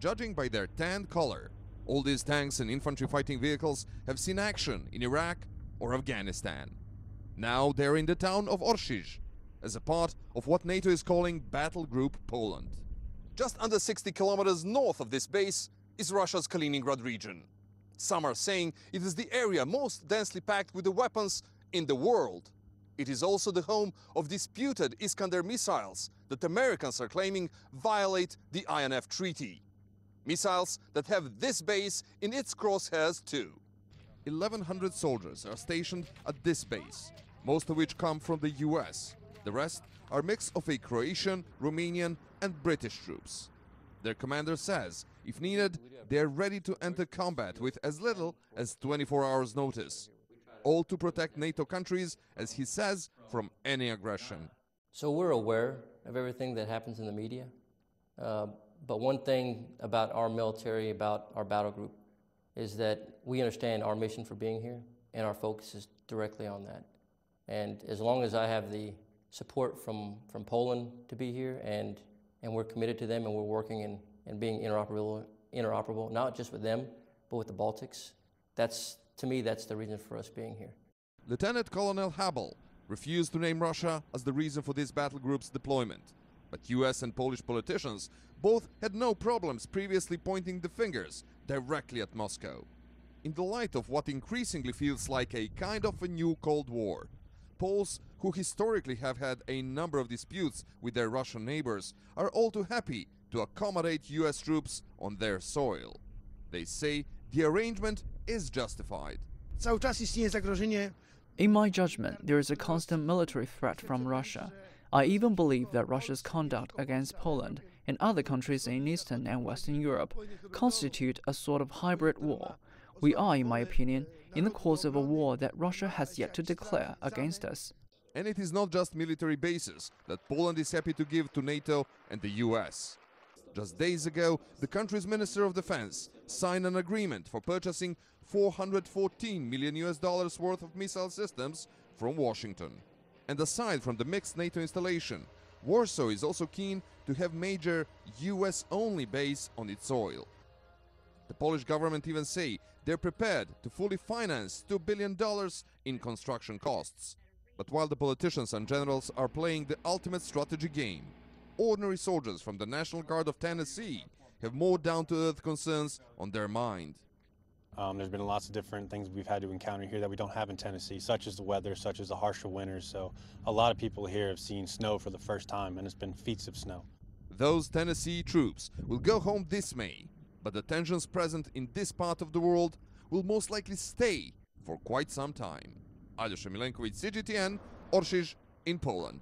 judging by their tan color. All these tanks and infantry fighting vehicles have seen action in Iraq or Afghanistan. Now they're in the town of Orshizh, as a part of what NATO is calling Battle Group Poland. Just under 60 kilometers north of this base is Russia's Kaliningrad region. Some are saying it is the area most densely packed with the weapons in the world. It is also the home of disputed Iskander missiles that Americans are claiming violate the INF Treaty. Missiles that have this base in its crosshairs too. 1,100 soldiers are stationed at this base, most of which come from the US. The rest are a mix of Croatian, Romanian and British troops. Their commander says, if needed, they are ready to enter combat with as little as 24 hours notice. All to protect NATO countries, as he says, from any aggression. So we're aware of everything that happens in the media. But one thing about our military, about our battle group, is that we understand our mission for being here, and our focus is directly on that. And as long as I have the support from Poland to be here, and we're committed to them, and we're working and being interoperable, not just with them, but with the Baltics, to me, that's the reason for us being here. Lieutenant Colonel Habel refused to name Russia as the reason for this battle group's deployment. But US and Polish politicians both had no problems previously pointing the fingers directly at Moscow. In the light of what increasingly feels like a kind of a new Cold War, Poles, who historically have had a number of disputes with their Russian neighbors, are all too happy to accommodate US troops on their soil. They say the arrangement is justified. In my judgment, there is a constant military threat from Russia. I even believe that Russia's conduct against Poland and other countries in Eastern and Western Europe constitute a sort of hybrid war. We are, in my opinion, in the course of a war that Russia has yet to declare against us. And it is not just military bases that Poland is happy to give to NATO and the US. Just days ago, the country's Minister of Defense signed an agreement for purchasing $414 million worth of missile systems from Washington. And aside from the mixed NATO installation, Warsaw is also keen to have major US-only base on its soil. The Polish government even say they're prepared to fully finance $2 billion in construction costs. But while the politicians and generals are playing the ultimate strategy game, ordinary soldiers from the National Guard of Tennessee have more down-to-earth concerns on their mind. There's been lots of different things we've had to encounter here that we don't have in Tennessee, such as the weather, such as the harsher winters. So a lot of people here have seen snow for the first time, and it's been feet of snow. Those Tennessee troops will go home this May, but the tensions present in this part of the world will most likely stay for quite some time. Aljosz Milenkovic, CGTN, Orshizh in Poland.